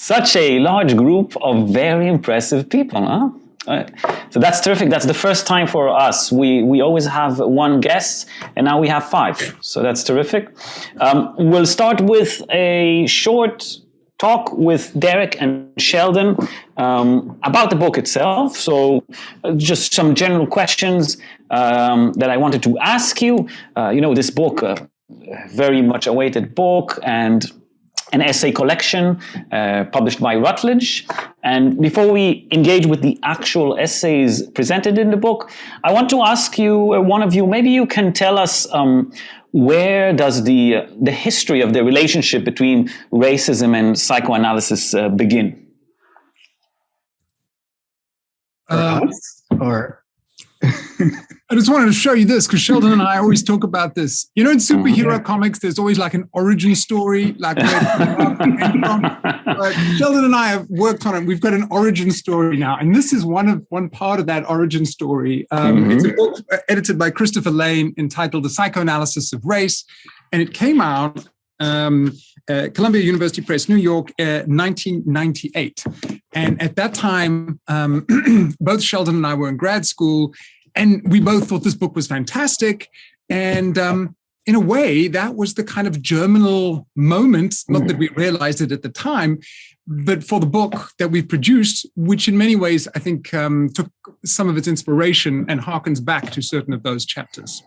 Such a large group of very impressive people, huh? So that's terrific. That's the first time for us. We always have one guest, and now we have 5. So that's terrific. We'll start with a short talk with Derek and Sheldon about the book itself. So just some general questions that I wanted to ask you. This book, very much awaited book, and an essay collection published by Routledge. And before we engage with the actual essays presented in the book, I want to ask you, one of you, maybe you can tell us where does the history of the relationship between racism and psychoanalysis begin? Or I just wanted to show you this because Sheldon and I always talk about this. You know, in superhero comics, there's always like an origin story, like where came from. But Sheldon and I have worked on it. We've got an origin story now, and this is one part of that origin story. It's a book edited by Christopher Lane entitled "The Psychoanalysis of Race," and it came out Columbia University Press, New York, 1998. And at that time, both Sheldon and I were in grad school, and we both thought this book was fantastic. And in a way, that was the kind of germinal moment, not that we realized it at the time, but for the book that we produced, which in many ways, I think, took some of its inspiration and harkens back to certain of those chapters.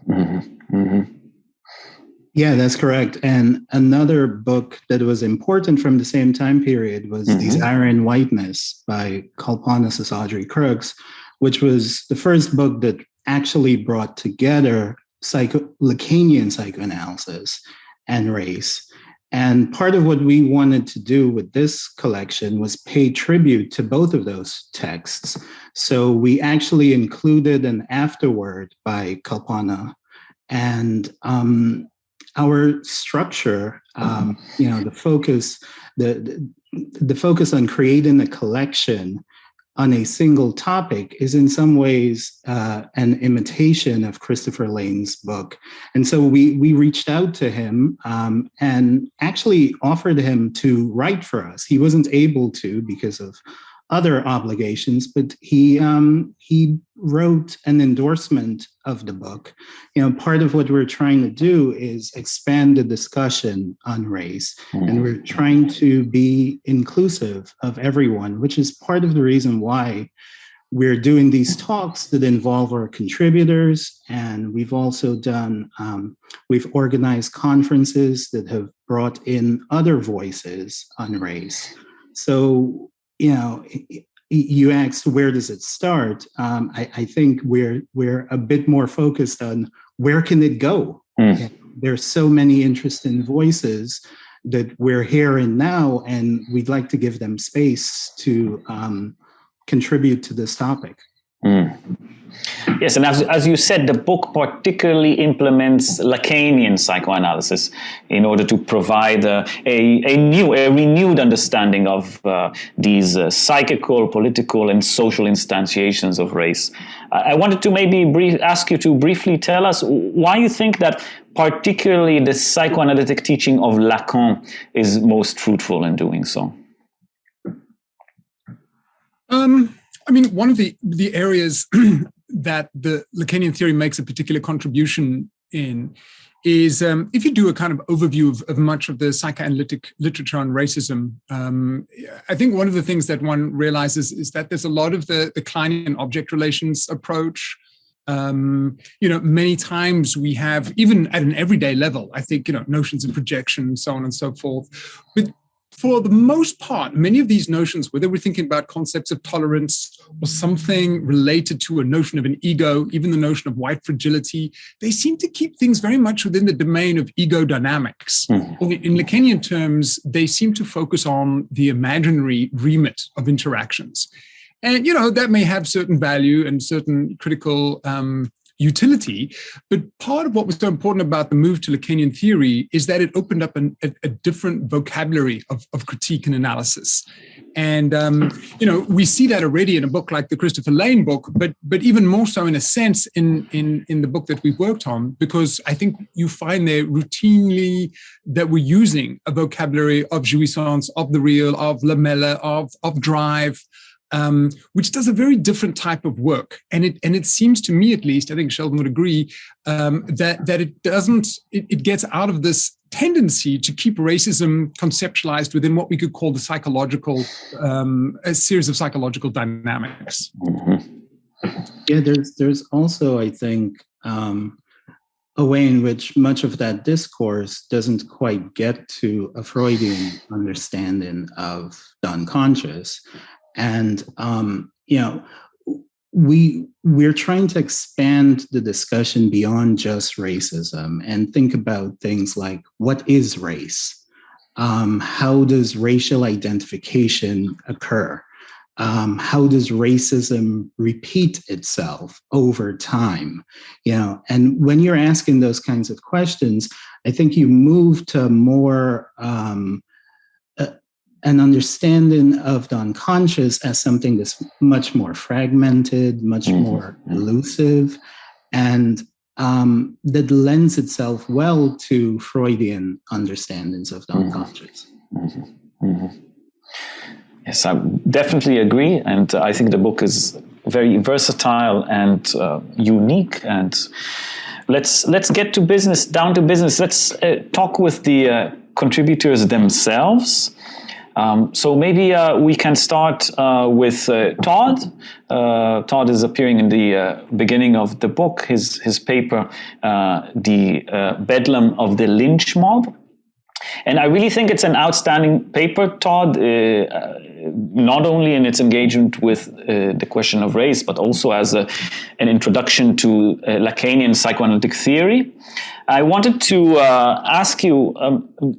Yeah, that's correct. And another book that was important from the same time period was Desire and Whiteness by Kalpana's Audrey Crooks, which was the first book that actually brought together Lacanian psychoanalysis and race. And part of what we wanted to do with this collection was pay tribute to both of those texts. So we actually included an afterword by Kalpana, and our structure, the focus on creating a collection on a single topic is in some ways an imitation of Christopher Lane's book. And so we reached out to him and actually offered him to write for us. He wasn't able to because of other obligations, but he wrote an endorsement of the book. Part of what we're trying to do is expand the discussion on race, and we're trying to be inclusive of everyone, which is part of the reason why we're doing these talks that involve our contributors. And we've also we've organized conferences that have brought in other voices on race. So, you asked, where does it start? I think we're a bit more focused on where can it go? There's so many interesting voices that we're hearing now, and we'd like to give them space to contribute to this topic. Yes, and as you said, the book particularly implements Lacanian psychoanalysis in order to provide a renewed understanding of these psychical, political, and social instantiations of race. I wanted to maybe ask you to briefly tell us why you think that particularly the psychoanalytic teaching of Lacan is most fruitful in doing so. One of the areas that the Lacanian theory makes a particular contribution in is if you do a kind of overview of much of the psychoanalytic literature on racism, I think one of the things that one realizes is that there's a lot of the Kleinian object relations approach. Many times we have, even at an everyday level, I think, notions of projection, so on and so forth. But for the most part, many of these notions, whether we're thinking about concepts of tolerance or something related to a notion of an ego, even the notion of white fragility, they seem to keep things very much within the domain of ego dynamics. In Lacanian terms, they seem to focus on the imaginary remit of interactions. And, that may have certain value and certain critical utility. But part of what was so important about the move to Lacanian theory is that it opened up a different vocabulary of critique and analysis. And, we see that already in a book like the Christopher Lane book, but even more so in a sense in the book that we've worked on, because I think you find there routinely that we're using a vocabulary of jouissance, of the real, of lamella, of drive, which does a very different type of work. And it seems to me, at least, I think Sheldon would agree, that it gets out of this tendency to keep racism conceptualized within what we could call the psychological, a series of psychological dynamics. Yeah, there's also, I think, a way in which much of that discourse doesn't quite get to a Freudian understanding of the unconscious. And, we're trying to expand the discussion beyond just racism and think about things like, what is race? How does racial identification occur? How does racism repeat itself over time? And when you're asking those kinds of questions, I think you move to more an understanding of the unconscious as something that's much more fragmented, much more elusive, and that lends itself well to Freudian understandings of the unconscious. Yes, I definitely agree, and I think the book is very versatile and unique. And let's get to business, down to business. Let's talk with the contributors themselves. So maybe we can start with Todd. Todd is appearing in the beginning of the book, his paper, The Bedlam of the Lynch Mob. And I really think it's an outstanding paper, Todd, not only in its engagement with the question of race, but also as an introduction to Lacanian psychoanalytic theory. I wanted to ask you,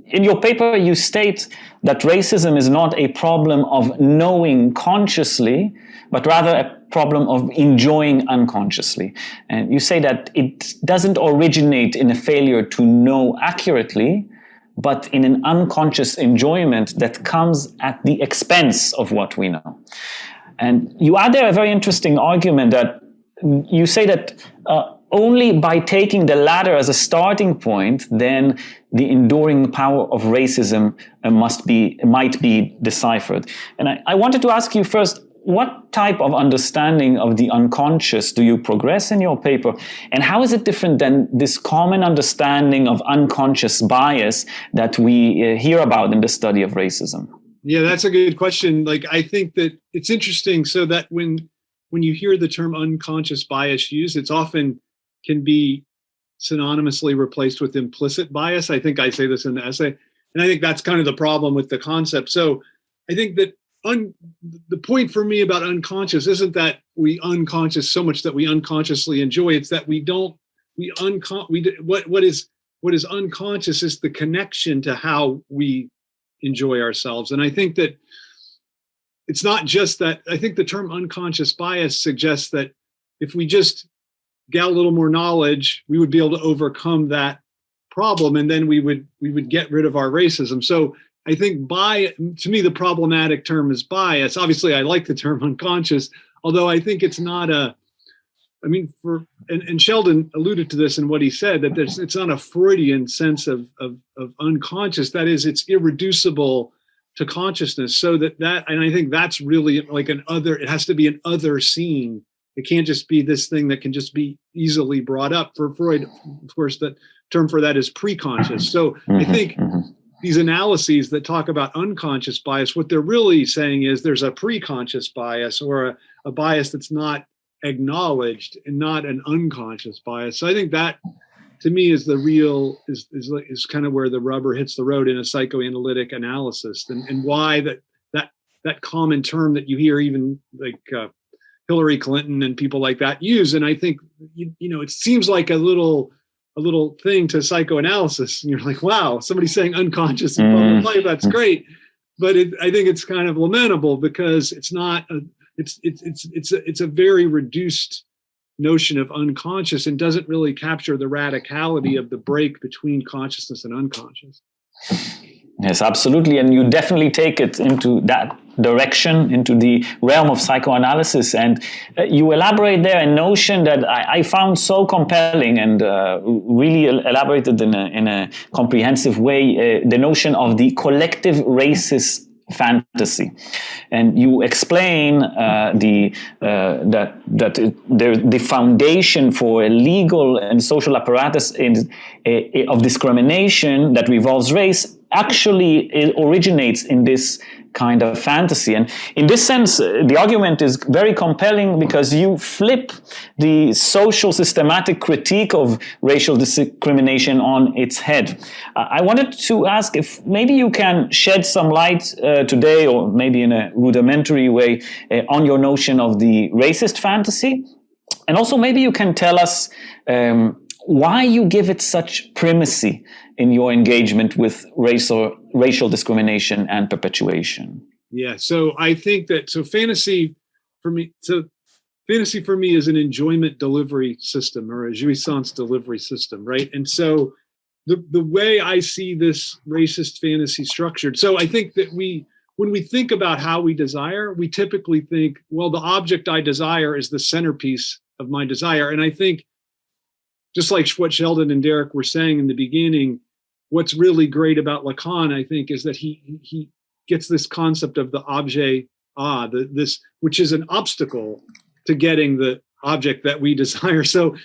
in your paper, you state that racism is not a problem of knowing consciously, but rather a problem of enjoying unconsciously. And you say that it doesn't originate in a failure to know accurately, but in an unconscious enjoyment that comes at the expense of what we know. And you add there a very interesting argument that you say that only by taking the latter as a starting point, then the enduring power of racism might be deciphered. And I wanted to ask you first, what type of understanding of the unconscious do you progress in your paper? And how is it different than this common understanding of unconscious bias that we hear about in the study of racism? Yeah, that's a good question. I think that it's interesting, so that when you hear the term unconscious bias used, it's often can be synonymously replaced with implicit bias. I think I say this in the essay, and I think that's kind of the problem with the concept. So I think that the point for me about unconscious isn't that we unconscious so much that we unconsciously enjoy. It's that what is unconscious is the connection to how we enjoy ourselves. And I think that it's not just that. I think the term unconscious bias suggests that if we just get a little more knowledge, we would be able to overcome that problem, and then we would get rid of our racism. So I think to me, the problematic term is bias. Obviously, I like the term unconscious, although I think it's not and Sheldon alluded to this in what he said, that it's not a Freudian sense of unconscious. That is, it's irreducible to consciousness. So and I think that's really like it has to be an other scene. It can't just be this thing that can just be easily brought up. For Freud, of course, the term for that is preconscious. So I think these analyses that talk about unconscious bias, what they're really saying is there's a preconscious bias, or a bias that's not acknowledged, and not an unconscious bias. So I think that, to me, is the real is kind of where the rubber hits the road in a psychoanalytic analysis, and why that common term that you hear even like Hilary Clinton and people like that use. And I think it seems like a little thing to psychoanalysis, and you're like, wow, somebody's saying unconscious in public life, that's great. But I think it's kind of lamentable, because it's not it's a very reduced notion of unconscious and doesn't really capture the radicality of the break between consciousness and unconscious. Yes, absolutely. And you definitely take it into that direction, into the realm of psychoanalysis. And you elaborate there a notion that I found so compelling and really elaborated in a comprehensive way, the notion of the collective racist fantasy. And you explain the foundation for a legal and social apparatus of discrimination that revolves race actually originates in this kind of fantasy. And in this sense, the argument is very compelling because you flip the social systematic critique of racial discrimination on its head. I wanted to ask if maybe you can shed some light today, or maybe in a rudimentary way, on your notion of the racist fantasy. And also maybe you can tell us why you give it such primacy in your engagement with racial discrimination and perpetuation. Yeah, so I think that fantasy for me is an enjoyment delivery system, or a jouissance delivery system, right? And so the way I see this racist fantasy structured, so I think that when we think about how we desire, we typically think, well, the object I desire is the centerpiece of my desire. And I think, just like what Sheldon and Derek were saying in the beginning, what's really great about Lacan, I think, is that he gets this concept of the objet this, which is an obstacle to getting the object that we desire. So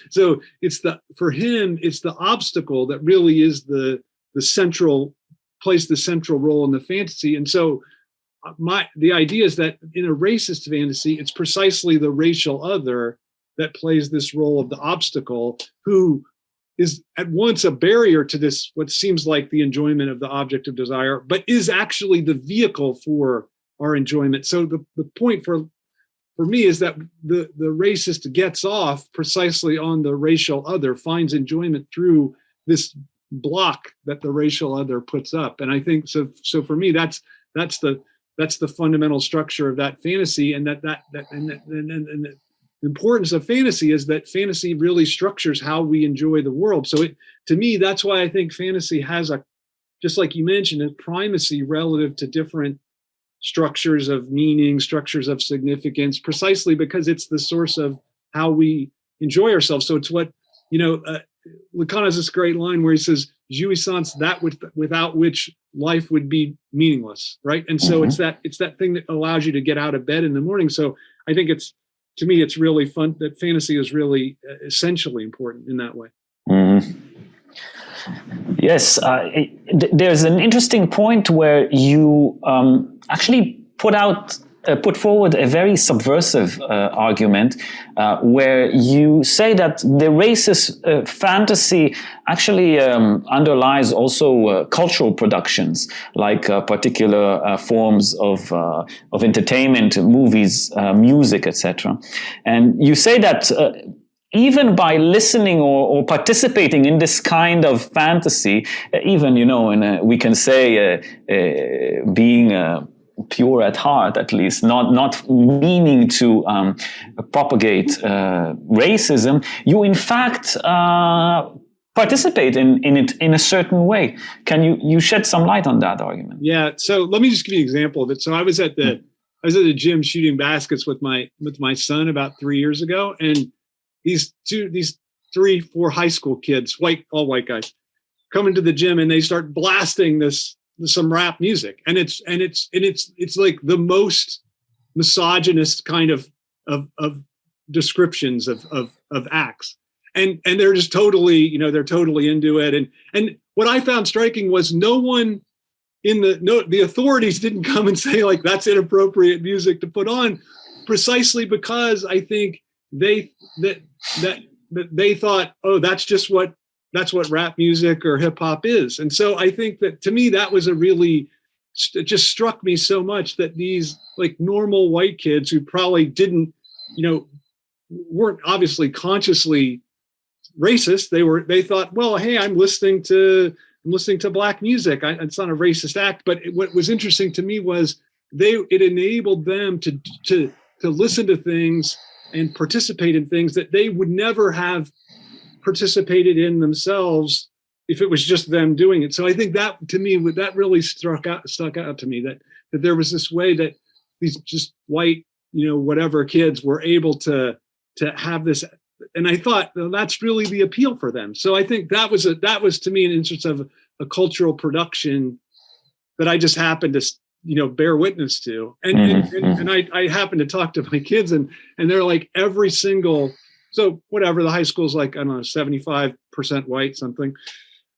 it's for him, it's the obstacle that really is the central role in the fantasy. And so the idea is that in a racist fantasy, it's precisely the racial other that plays this role of the obstacle, who is at once a barrier to this, what seems like the enjoyment of the object of desire, but is actually the vehicle for our enjoyment. So the point for me is that the racist gets off precisely on the racial other, finds enjoyment through this block that the racial other puts up. And I think so for me, that's the fundamental structure of that fantasy, and the importance of fantasy is that fantasy really structures how we enjoy the world. So to me, that's why I think fantasy has just like you mentioned, a primacy relative to different structures of meaning, structures of significance, precisely because it's the source of how we enjoy ourselves. So it's what, Lacan has this great line where he says, jouissance, that without which life would be meaningless, right? And so it's that thing that allows you to get out of bed in the morning. So I think to me, it's really fun that fantasy is really essentially important in that way. Mm-hmm. Yes, there's an interesting point where you actually put forward a very subversive argument where you say that the racist fantasy actually underlies also cultural productions, like particular forms of entertainment, movies, music, etc. And you say that even by listening or participating in this kind of fantasy, even, we can say being pure at heart, at least, not meaning to propagate racism, you in fact participate in it in a certain way. Can you shed some light on that argument? Yeah. So let me just give you an example of it. So I was at the gym shooting baskets with my son about 3 years ago, and these 3-4 high school kids, all white guys, come into the gym and they start blasting some rap music, and it's like the most misogynist kind of descriptions of acts, and they're just totally they're totally into it. And what I found striking was no one the authorities didn't come and say like that's inappropriate music to put on, precisely because I think they thought, oh, that's what rap music or hip hop is. And so I think that to me, that was it just struck me so much that these like normal white kids who probably didn't, weren't obviously consciously racist. They thought, well, hey, I'm listening to black music. It's not a racist act. But what was interesting to me was it enabled them to listen to things and participate in things that they would never have participated in themselves if it was just them doing it. So I think that, to me, that really stuck out to me, that there was this way that these just white, whatever kids were able to have this. And I thought, well, that's really the appeal for them. So I think that was to me an instance of a cultural production that I just happened to, bear witness to. And I happened to talk to my kids, and they're like every single, so whatever, the high school's like, I don't know, 75% white something.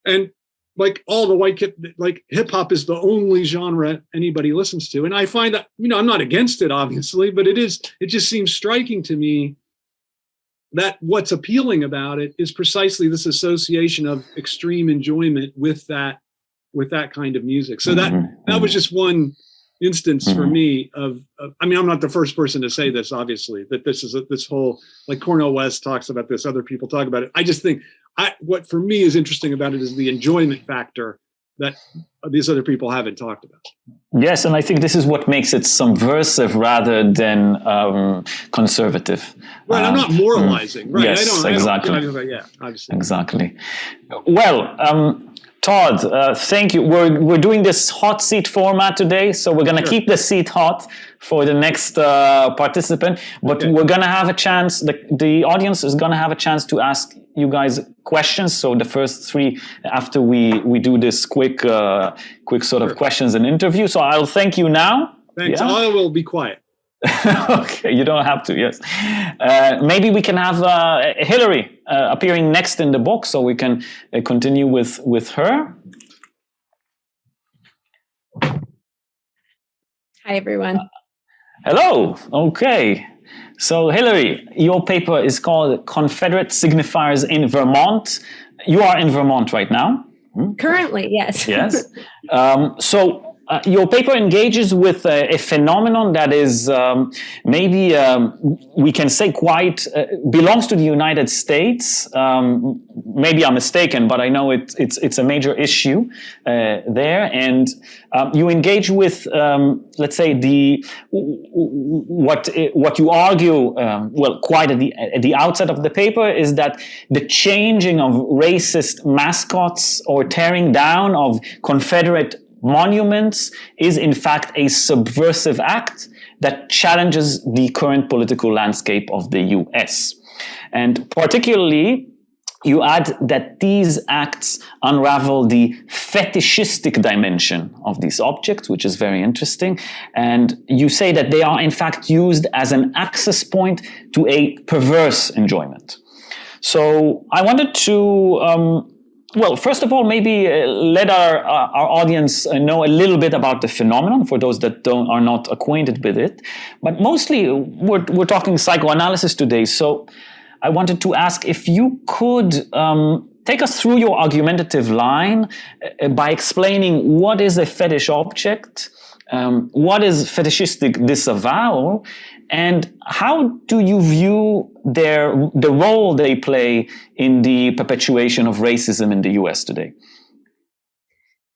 And like all the white kids, like hip hop is the only genre anybody listens to. And I find that, I'm not against it, obviously, but it just seems striking to me that what's appealing about it is precisely this association of extreme enjoyment with that kind of music. So that was just one instance for me of I'm not the first person to say this, obviously, that this whole, like Cornel West talks about this, other people talk about it. I just think what for me is interesting about it is the enjoyment factor that these other people haven't talked about. Yes, and I think this is what makes it subversive rather than conservative. Right, I'm not moralizing. Right, yes, exactly. Obviously. Exactly. Well, Todd, thank you. We're doing this hot seat format today, so we're going to keep the seat hot for the next participant. But we're going to have a chance. The audience is going to have a chance to ask you guys questions. So the first three, after we do this quick sort of questions and interview. So I'll thank you now. Thanks. I will be quiet. Okay, you don't have to. Yes, maybe we can have Hilary appearing next in the book, so we can continue with her. Hi, everyone. Hello. Okay. So, Hilary, your paper is called Confederate Signifiers in Vermont. You are in Vermont right now. Currently, yes. Yes. Your paper engages with a phenomenon that is maybe we can say quite belongs to the United States. Maybe I'm mistaken, but I know it's a major issue there. And you engage with let's say what you argue quite at the outset of the paper is that the changing of racist mascots or tearing down of Confederate monuments is in fact a subversive act that challenges the current political landscape of the US. And particularly, you add that these acts unravel the fetishistic dimension of these objects, which is very interesting. And you say that they are in fact used as an access point to a perverse enjoyment. So I wanted to first of all, maybe let our audience know a little bit about the phenomenon for those that are not acquainted with it. But mostly, we're talking psychoanalysis today. So I wanted to ask if you could take us through your argumentative line by explaining what is a fetish object, what is fetishistic disavowal, and how do you view the role they play in the perpetuation of racism in the US today?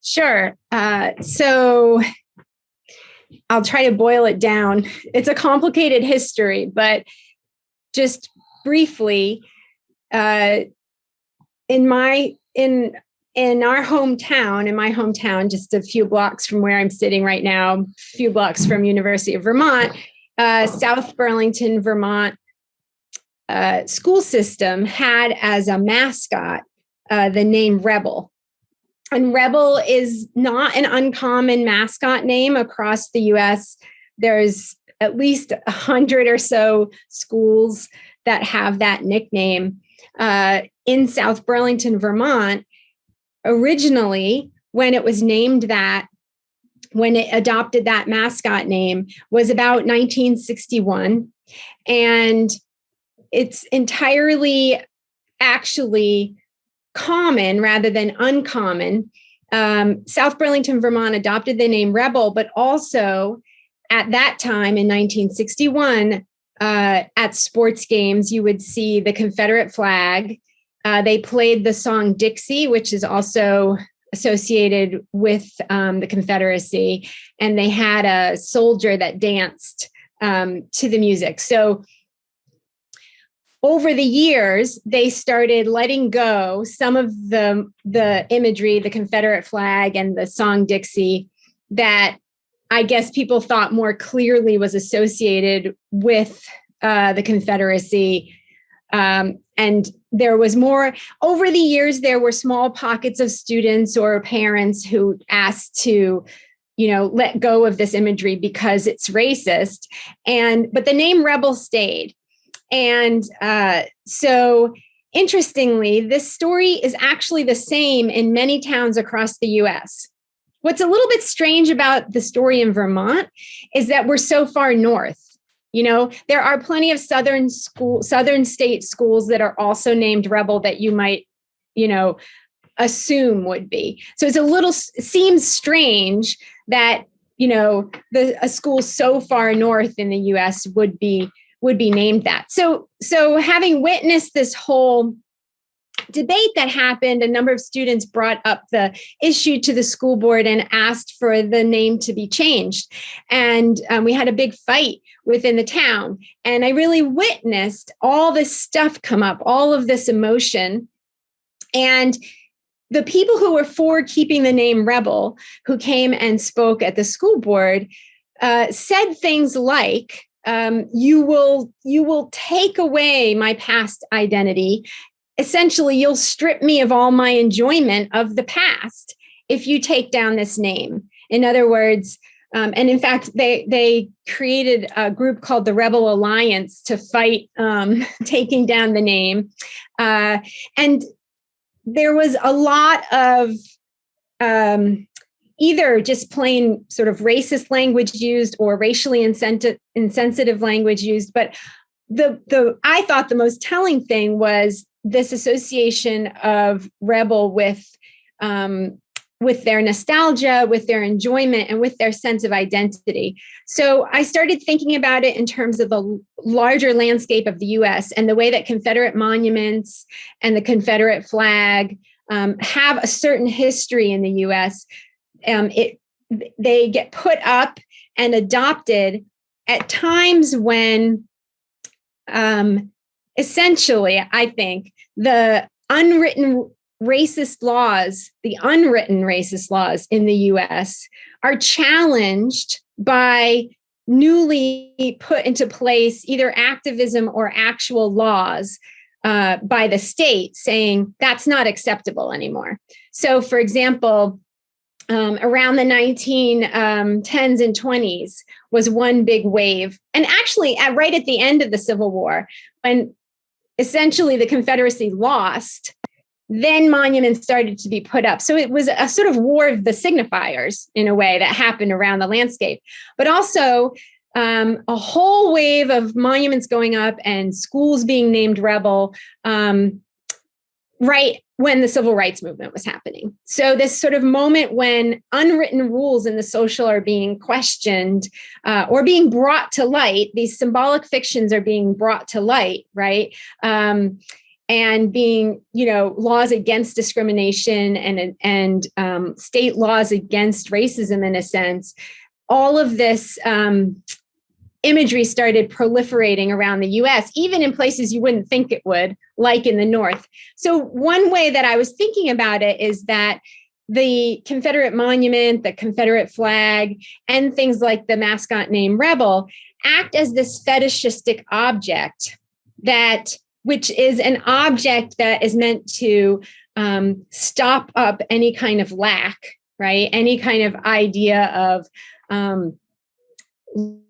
Sure. So I'll try to boil it down. It's a complicated history, but just briefly, in my hometown, just a few blocks from where I'm sitting right now, a few blocks from University of Vermont, South Burlington, Vermont school system had as a mascot the name Rebel. And Rebel is not an uncommon mascot name across the US. There's at least 100 or so schools that have that nickname. In South Burlington, Vermont, originally, when it was named that, when it adopted that mascot name, was about 1961. And it's entirely actually common rather than uncommon. South Burlington, Vermont adopted the name Rebel, but also at that time in 1961, at sports games, you would see the Confederate flag. They played the song Dixie, which is also associated with the Confederacy, and they had a soldier that danced to the music. So over the years, they started letting go some of the imagery, the Confederate flag and the song Dixie, that I guess people thought more clearly was associated with the Confederacy. And there was more, over the years, there were small pockets of students or parents who asked to, let go of this imagery because it's racist. But the name rebel stayed. And so interestingly, this story is actually the same in many towns across the US. What's a little bit strange about the story in Vermont is that we're so far north. There are plenty of southern state schools that are also named Rebel that you might, assume would be. So it seems strange that, a school so far north in the US would be named that. So having witnessed this whole debate that happened, a number of students brought up the issue to the school board and asked for the name to be changed. And we had a big fight within the town. And I really witnessed all this stuff come up, all of this emotion. And the people who were for keeping the name Rebel, who came and spoke at the school board, said things like, you will take away my past identity. Essentially, you'll strip me of all my enjoyment of the past if you take down this name. In other words, and in fact, they created a group called the Rebel Alliance to fight taking down the name. And there was a lot of either just plain sort of racist language used or racially insensitive language used. But I thought the most telling thing was this association of rebel with their nostalgia, with their enjoyment, and with their sense of identity. So I started thinking about it in terms of the larger landscape of the US and the way that Confederate monuments and the Confederate flag have a certain history in the US. They get put up and adopted at times when essentially, I think, the unwritten racist laws in the US are challenged by newly put into place either activism or actual laws by the state saying that's not acceptable anymore. So, for example, around the 1910s and 20s was one big wave. And actually, right at the end of the Civil War, when essentially the Confederacy lost, then monuments started to be put up. So it was a sort of war of the signifiers in a way that happened around the landscape, but also a whole wave of monuments going up and schools being named Rebel right when the civil rights movement was happening. So this sort of moment when unwritten rules in the social are being questioned or being brought to light, these symbolic fictions are being brought to light, right? And being, laws against discrimination and state laws against racism, in a sense, all of this imagery started proliferating around the US, even in places you wouldn't think it would, like in the North. So one way that I was thinking about it is that the Confederate monument, the Confederate flag, and things like the mascot name Rebel act as this fetishistic object which is an object that is meant to stop up any kind of lack, right? Any kind of idea of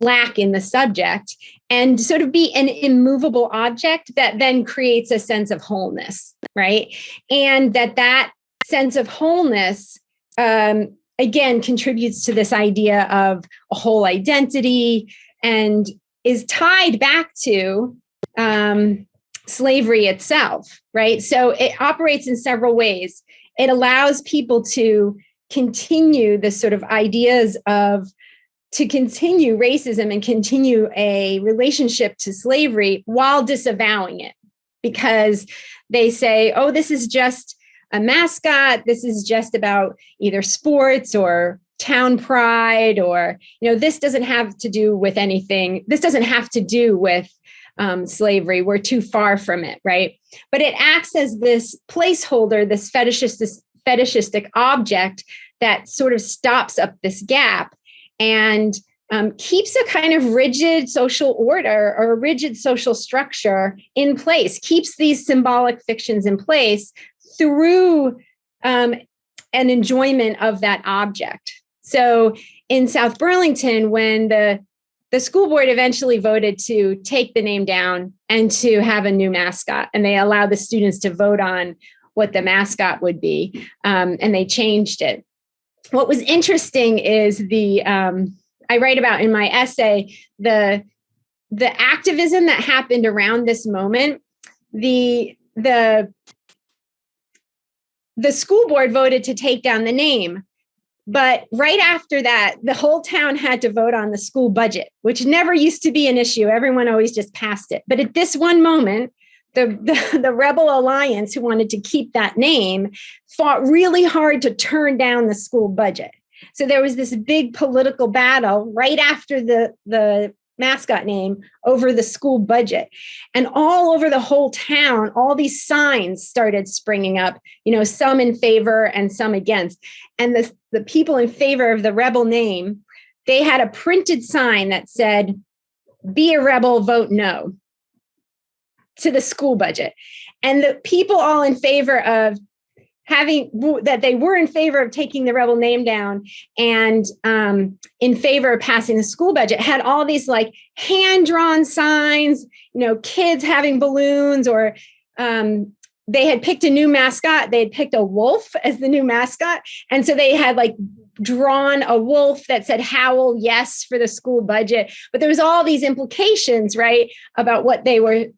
lack in the subject, and sort of be an immovable object that then creates a sense of wholeness, right? And that sense of wholeness, again, contributes to this idea of a whole identity and is tied back to slavery itself, right? So it operates in several ways. It allows people to continue the sort of ideas to continue racism and continue a relationship to slavery while disavowing it, because they say, oh, this is just a mascot. This is just about either sports or town pride, or, this doesn't have to do with anything. This doesn't have to do with slavery. We're too far from it, right? But it acts as this placeholder, this fetishistic object that sort of stops up this gap and keeps a kind of rigid social order or a rigid social structure in place, keeps these symbolic fictions in place through an enjoyment of that object. So in South Burlington, when the school board eventually voted to take the name down and to have a new mascot, and they allowed the students to vote on what the mascot would be, and they changed it. What was interesting is I write about in my essay, the activism that happened around this moment. The school board voted to take down the name, but right after that, the whole town had to vote on the school budget, which never used to be an issue. Everyone always just passed it. But at this one moment, the Rebel Alliance, who wanted to keep that name, fought really hard to turn down the school budget. So there was this big political battle right after the mascot name over the school budget. And all over the whole town, all these signs started springing up, some in favor and some against. And the people in favor of the Rebel name, they had a printed sign that said, "Be a rebel, vote no," to the school budget. And the people all in favor of they were in favor of taking the Rebel name down and in favor of passing the school budget had all these like hand-drawn signs, kids having balloons, or they had picked a new mascot. They had picked a wolf as the new mascot. And so they had like drawn a wolf that said "Howl yes" for the school budget. But there was all these implications, right, about what the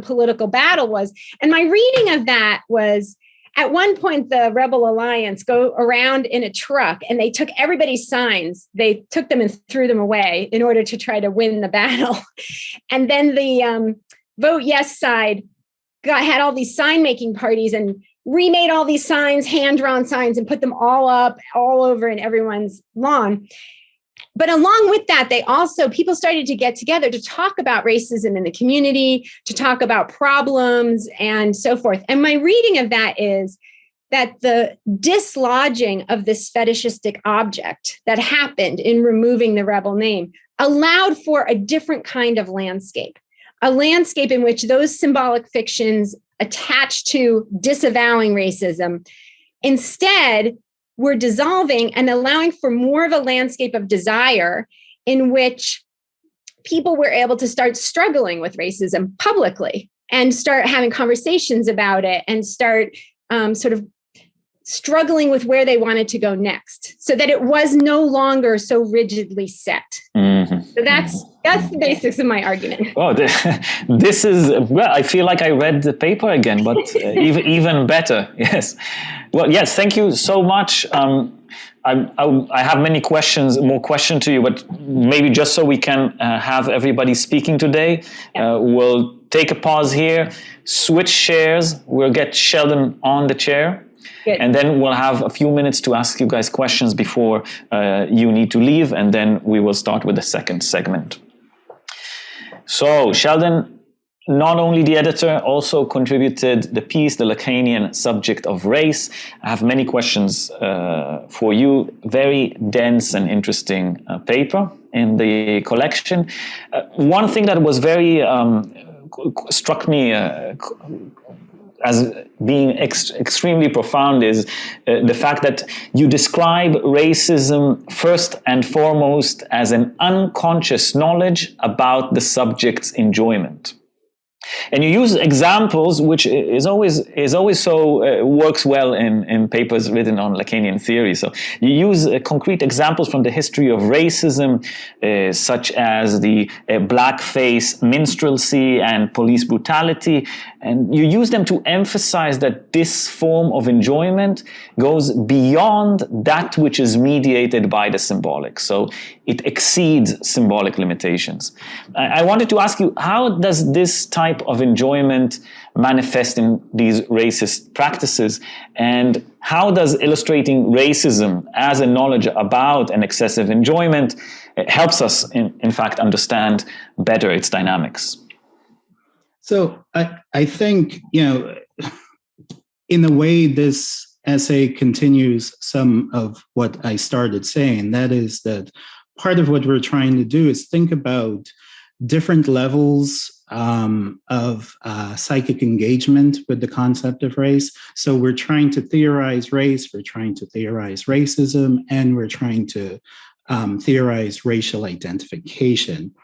political battle was. And my reading of that was, at one point, the Rebel Alliance go around in a truck and they took everybody's signs. They took them and threw them away in order to try to win the battle. And then the vote yes side had all these sign making parties and remade all these signs, hand-drawn signs, and put them all up all over in everyone's lawn. But along with that, people started to get together to talk about racism in the community, to talk about problems and so forth. And my reading of that is that the dislodging of this fetishistic object that happened in removing the Rebel name allowed for a different kind of landscape, a landscape in which those symbolic fictions attached to disavowing racism instead were dissolving and allowing for more of a landscape of desire in which people were able to start struggling with racism publicly and start having conversations about it and start sort of struggling with where they wanted to go next, so that it was no longer so rigidly set. Mm-hmm. So that's the basics of my argument. Oh, this is, well, I feel like I read the paper again, but even better. Yes. Well, yes, thank you so much. I have more questions to you, but maybe just so we can have everybody speaking today, we'll take a pause here, switch chairs. We'll get Sheldon on the chair. Good. And then we'll have a few minutes to ask you guys questions before you need to leave, and then we will start with the second segment. So, Sheldon, not only the editor, also contributed the piece, The Lacanian Subject of Race. I have many questions for you. Very dense and interesting paper in the collection. One thing that was very struck me as being extremely profound is the fact that you describe racism first and foremost as an unconscious knowledge about the subject's enjoyment. And you use examples, which is always so works well in papers written on Lacanian theory. So you use concrete examples from the history of racism, such as the blackface minstrelsy and police brutality, and you use them to emphasize that this form of enjoyment goes beyond that which is mediated by the symbolic. So it exceeds symbolic limitations. I wanted to ask you, how does this type type of enjoyment manifest in these racist practices? And how does illustrating racism as a knowledge about an excessive enjoyment helps us, in fact, understand better its dynamics? So I think, in a way, this essay continues some of what I started saying. That is that part of what we're trying to do is think about different levels of psychic engagement with the concept of race. So we're trying to theorize race, we're trying to theorize racism, and we're trying to theorize racial identification.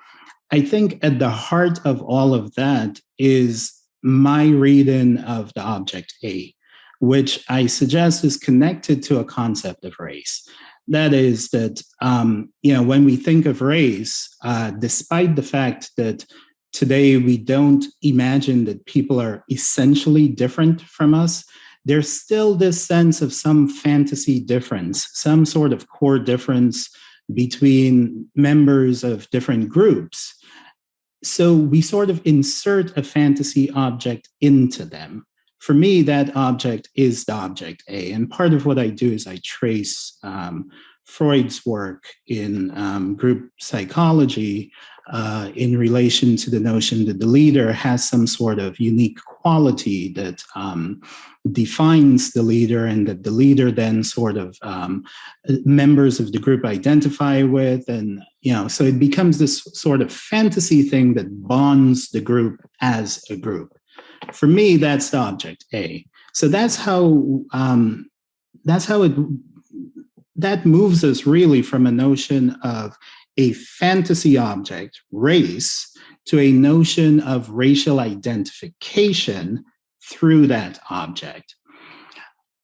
I think at the heart of all of that is my reading of the object A, which I suggest is connected to a concept of race. That is that, when we think of race, despite the fact that today we don't imagine that people are essentially different from us, there's still this sense of some fantasy difference, some sort of core difference between members of different groups. So we sort of insert a fantasy object into them. For me, that object is the object A. And part of what I do is I trace Freud's work in group psychology in relation to the notion that the leader has some sort of unique quality that defines the leader, and that the leader then sort of members of the group identify with. And, so it becomes this sort of fantasy thing that bonds the group as a group. For me, that's the object A. So that's how that moves us really from a notion of a fantasy object, race, to a notion of racial identification through that object.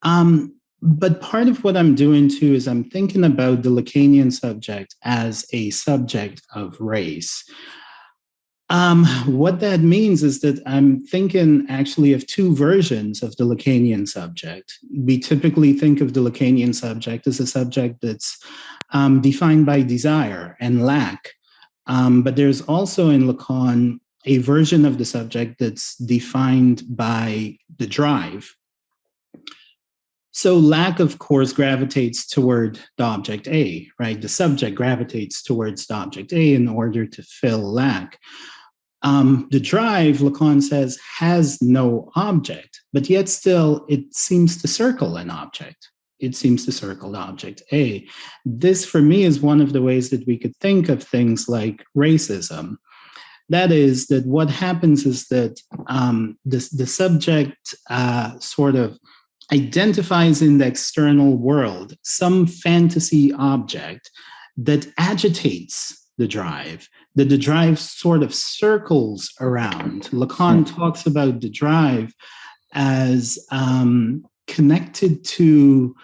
But part of what I'm doing too is I'm thinking about the Lacanian subject as a subject of race. What that means is that I'm thinking actually of two versions of the Lacanian subject. We typically think of the Lacanian subject as a subject that's defined by desire and lack. But there's also in Lacan a version of the subject that's defined by the drive. So lack, of course, gravitates toward the object A, right? The subject gravitates towards the object A in order to fill lack. The drive, Lacan says, has no object, but yet still it seems to circle an object. It seems to circle the object A. This, for me, is one of the ways that we could think of things like racism. That is, that what happens is that the subject sort of identifies in the external world some fantasy object that agitates the drive, that the drive sort of circles around. Lacan talks about the drive as connected to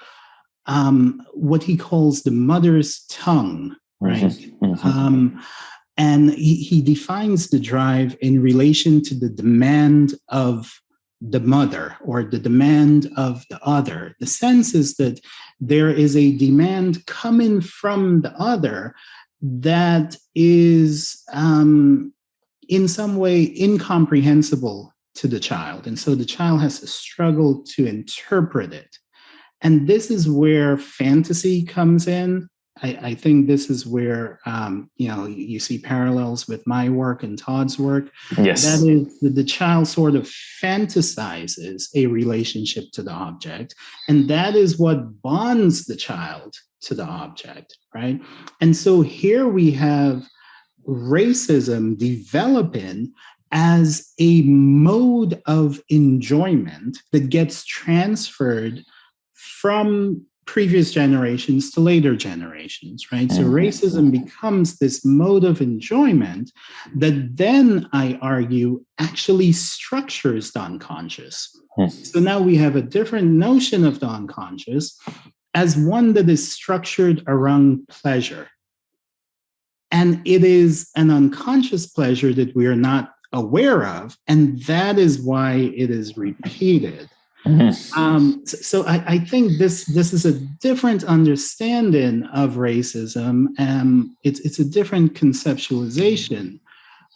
what he calls the mother's tongue, right? And he defines the drive in relation to the demand of the mother or the demand of the other. The sense is that there is a demand coming from the other that is in some way incomprehensible to the child. And so the child has to struggle to interpret it. And this is where fantasy comes in. I think this is where, you see parallels with my work and Todd's work. Yes. That is that the child sort of fantasizes a relationship to the object. And that is what bonds the child to the object, right? And so here we have racism developing as a mode of enjoyment that gets transferred from previous generations to later generations, right? So racism becomes this mode of enjoyment that then, I argue, actually structures the unconscious. So now we have a different notion of the unconscious as one that is structured around pleasure. And it is an unconscious pleasure that we are not aware of, and that is why it is repeated. So I think this is a different understanding of racism. It's a different conceptualization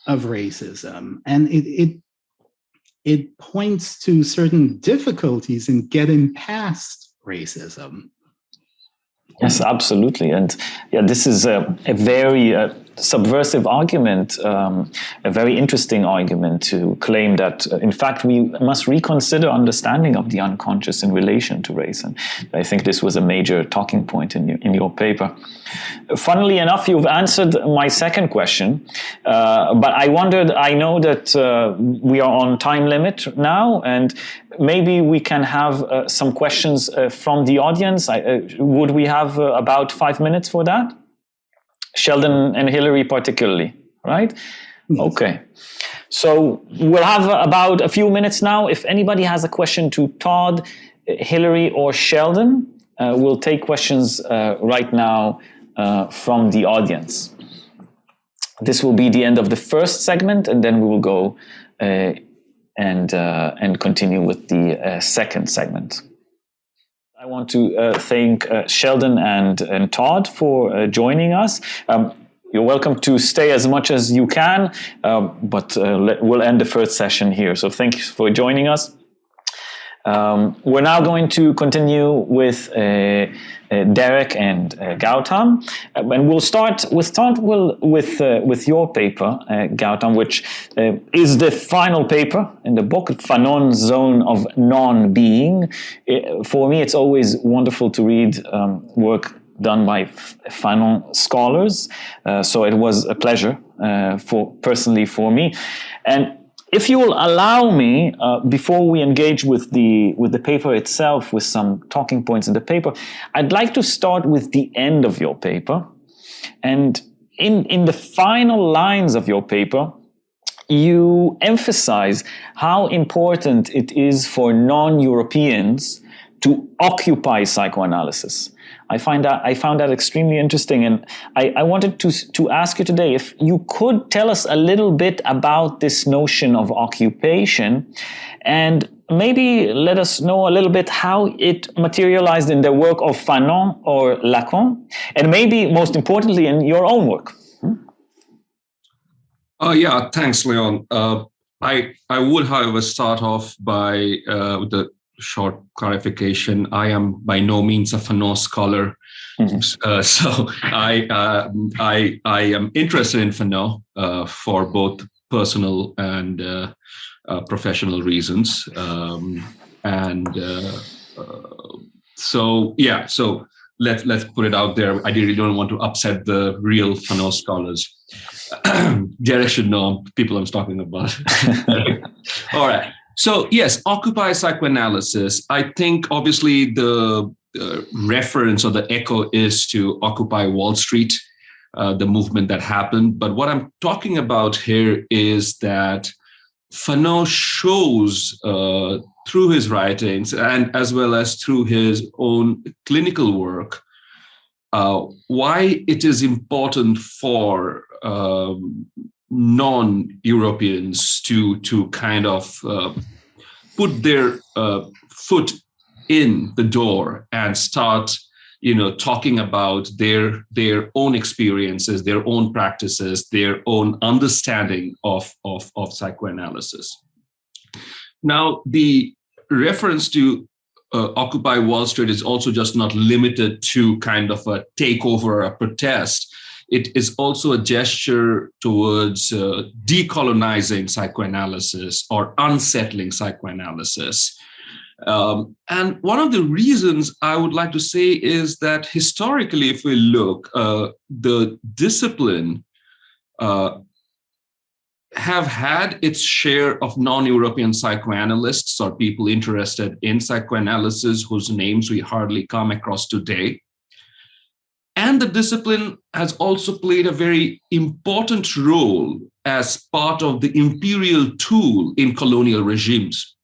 of racism, and it it points to certain difficulties in getting past racism. Yes, absolutely. And yeah, this is a very subversive argument, a very interesting argument to claim that, in fact, we must reconsider understanding of the unconscious in relation to race. And I think this was a major talking point in your paper. Funnily enough, you've answered my second question, but I wondered, I know that we are on time limit now, and maybe we can have some questions from the audience. Would we have about 5 minutes for that? Sheldon and Hilary particularly, right? Yes. Okay. So we'll have about a few minutes now. If anybody has a question to Todd, Hilary, or Sheldon, we'll take questions right now from the audience. This will be the end of the first segment, and then we will go and continue with the second segment. I want to thank Sheldon and Todd for joining us. You're welcome to stay as much as you can, but we'll end the first session here. So thank you for joining us. We're now going to continue with Derek and Gautam, and we'll start with your paper, Gautam, which is the final paper in the book, Fanon Zone of Non-Being. For me, it's always wonderful to read work done by Fanon scholars, so it was a pleasure personally for me. And if you will allow me, before we engage with the paper itself, with some talking points in the paper, I'd like to start with the end of your paper. And in the final lines of your paper, you emphasize how important it is for non-Europeans to occupy psychoanalysis. I found that extremely interesting, and I wanted to ask you today if you could tell us a little bit about this notion of occupation, and maybe let us know a little bit how it materialized in the work of Fanon or Lacan, and maybe most importantly in your own work. Yeah, thanks, Leon. I would, however, start off by with the short clarification. I am by no means a Fanon scholar, so I am interested in Fanon for both personal and professional reasons, so let's put it out there. I really don't want to upset the real Fanon scholars. Derek should know people I'm talking about. All right. So yes, Occupy Psychoanalysis. I think obviously the reference or the echo is to Occupy Wall Street, the movement that happened. But what I'm talking about here is that Fanon shows through his writings and as well as through his own clinical work why it is important for non-Europeans to kind of put their foot in the door and start, talking about their own experiences, their own practices, their own understanding of psychoanalysis. Now, the reference to Occupy Wall Street is also just not limited to kind of a takeover, a protest. It is also a gesture towards decolonizing psychoanalysis or unsettling psychoanalysis. And one of the reasons I would like to say is that historically, if we look, the discipline have had its share of non-European psychoanalysts or people interested in psychoanalysis whose names we hardly come across today. And the discipline has also played a very important role as part of the imperial tool in colonial regimes.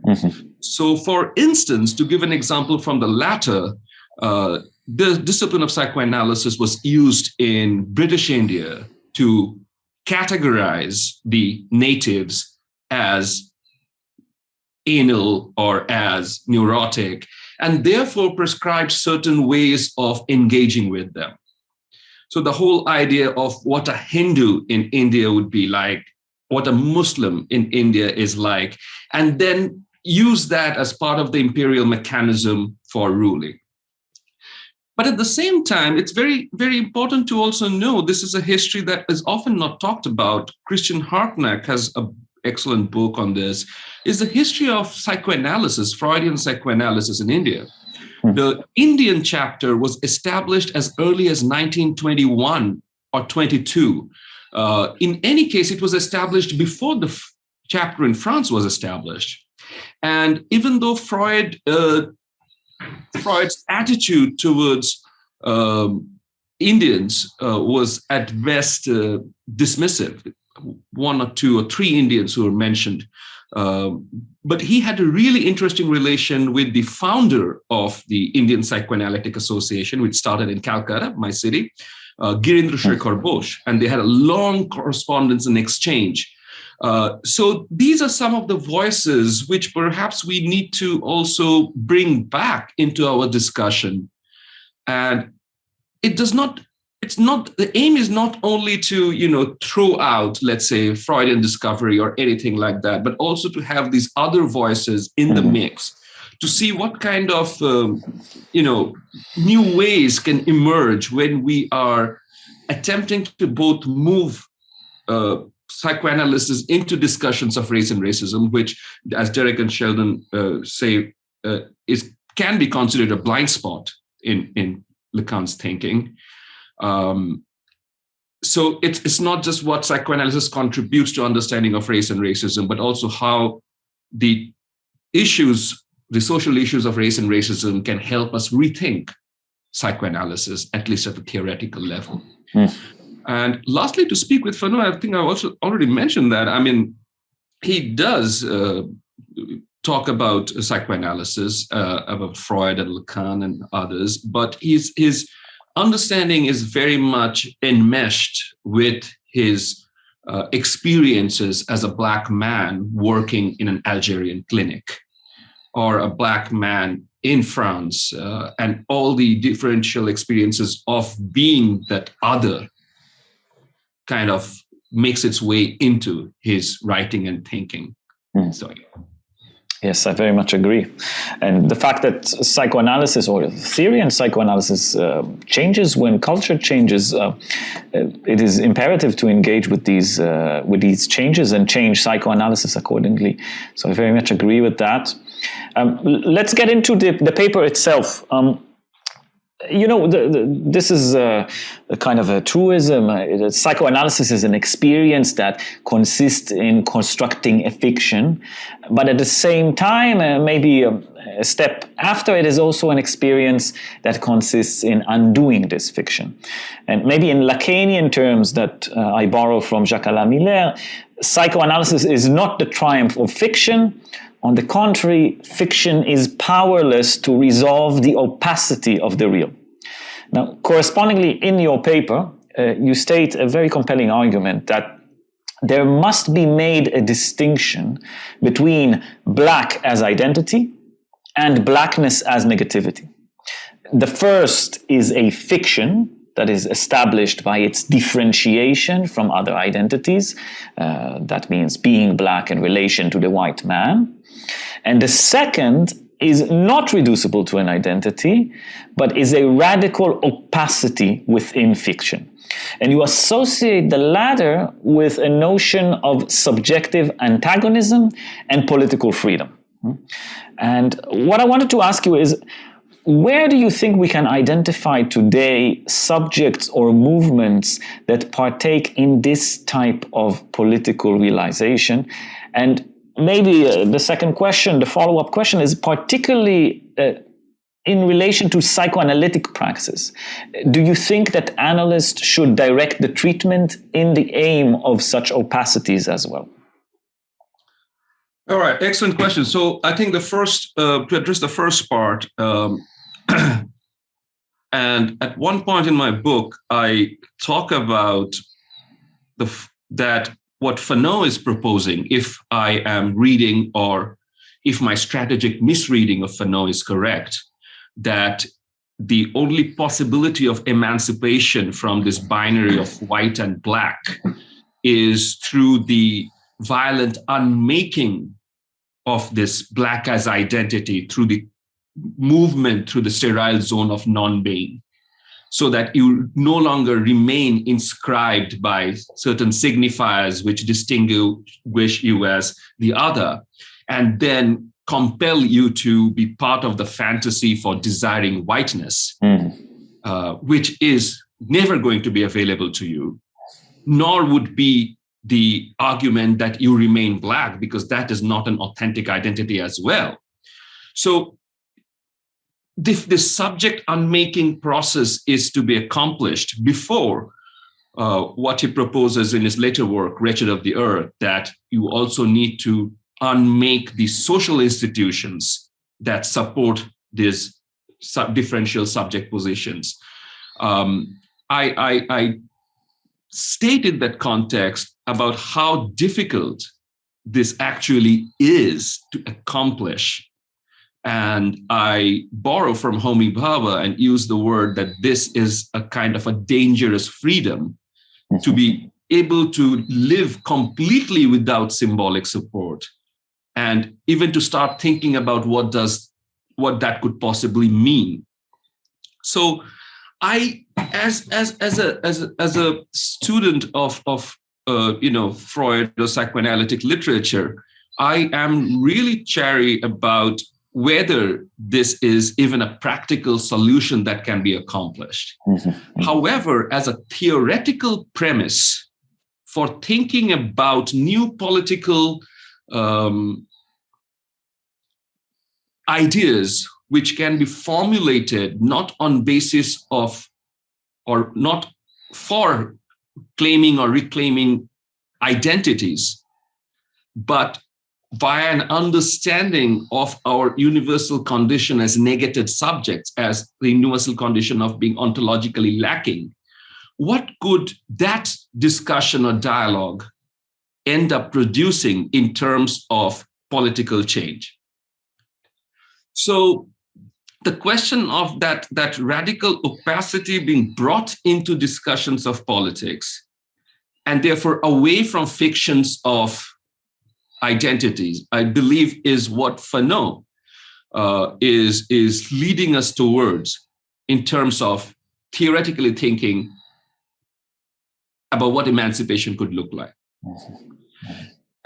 Mm-hmm. So, for instance, to give an example from the latter, the discipline of psychoanalysis was used in British India to categorize the natives as anal or as neurotic, and therefore prescribe certain ways of engaging with them. So the whole idea of what a Hindu in India would be like what a Muslim in India is like, and then use that as part of the imperial mechanism for ruling. But at the same time, it's very, very important to also know this is a history that is often not talked about. Christian Hartnack has an excellent book on this, is the history of psychoanalysis, Freudian psychoanalysis in India. The Indian chapter was established as early as 1921 or 22. In any case, it was established before the chapter in France was established. And even though Freud's attitude towards Indians was at best dismissive, 1 or 2 or 3 Indians who were mentioned, but he had a really interesting relation with the founder of the Indian Psychoanalytic Association, which started in Calcutta, my city, Girindra Shekhar Bose, and they had a long correspondence and exchange. So these are some of the voices which perhaps we need to also bring back into our discussion. And the aim is not only to, throw out, let's say, Freudian discovery or anything like that, but also to have these other voices in the mix to see what kind of, new ways can emerge when we are attempting to both move psychoanalysis into discussions of race and racism, which, as Derek and Sheldon say, can be considered a blind spot in Lacan's thinking. So it's not just what psychoanalysis contributes to understanding of race and racism, but also how the social issues of race and racism can help us rethink psychoanalysis, at least at the theoretical level. And lastly, to speak with Fanon, I think I also already mentioned that. I mean, he does talk about psychoanalysis, about Freud and Lacan and others, but his understanding is very much enmeshed with his experiences as a Black man working in an Algerian clinic, or a Black man in France, and all the differential experiences of being that other kind of makes its way into his writing and thinking. So, yes, I very much agree. And the fact that psychoanalysis or theory and psychoanalysis changes when culture changes, it is imperative to engage with these changes and change psychoanalysis accordingly. So I very much agree with that. Let's get into the paper itself. This is a kind of a truism. Psychoanalysis is an experience that consists in constructing a fiction, but at the same time, maybe a step after, it is also an experience that consists in undoing this fiction. And maybe in Lacanian terms that I borrow from Jacques-Alain Miller, psychoanalysis is not the triumph of fiction. On the contrary, fiction is powerless to resolve the opacity of the real. Now, correspondingly, in your paper, you state a very compelling argument that there must be made a distinction between Black as identity and Blackness as negativity. The first is a fiction that is established by its differentiation from other identities. That means being Black in relation to the white man. And the second is not reducible to an identity, but is a radical opacity within fiction. And you associate the latter with a notion of subjective antagonism and political freedom. And what I wanted to ask you is, where do you think we can identify today subjects or movements that partake in this type of political realization? And maybe the second question, the follow-up question, is particularly in relation to psychoanalytic praxis. Do you think that analysts should direct the treatment in the aim of such opacities as well? All right, excellent question. So I think to address the first part, and at one point in my book, I talk about that what Fanon is proposing, if I am reading or if my strategic misreading of Fanon is correct, that the only possibility of emancipation from this binary of white and Black is through the violent unmaking of this Black as identity through the movement through the sterile zone of non-being, so that you no longer remain inscribed by certain signifiers which distinguish you as the other, and then compel you to be part of the fantasy for desiring whiteness, which is never going to be available to you, nor would be the argument that you remain Black, because that is not an authentic identity as well. So this subject unmaking process is to be accomplished before what he proposes in his later work, Wretched of the Earth, that you also need to unmake the social institutions that support these differential subject positions. I stated that context about how difficult this actually is to accomplish. And I borrow from Homi Bhabha and use the word that this is a kind of a dangerous freedom to be able to live completely without symbolic support, and even to start thinking about what that could possibly mean. So I, as a student of Freud or psychoanalytic literature, I am really chary about whether this is even a practical solution that can be accomplished. However, as a theoretical premise for thinking about new political ideas which can be formulated not on basis of, or not for claiming or reclaiming identities, but via an understanding of our universal condition as negated subjects, as the universal condition of being ontologically lacking, what could that discussion or dialogue end up producing in terms of political change? So the question of that radical opacity being brought into discussions of politics, and therefore away from fictions of identities, I believe is what Fanon is leading us towards in terms of theoretically thinking about what emancipation could look like.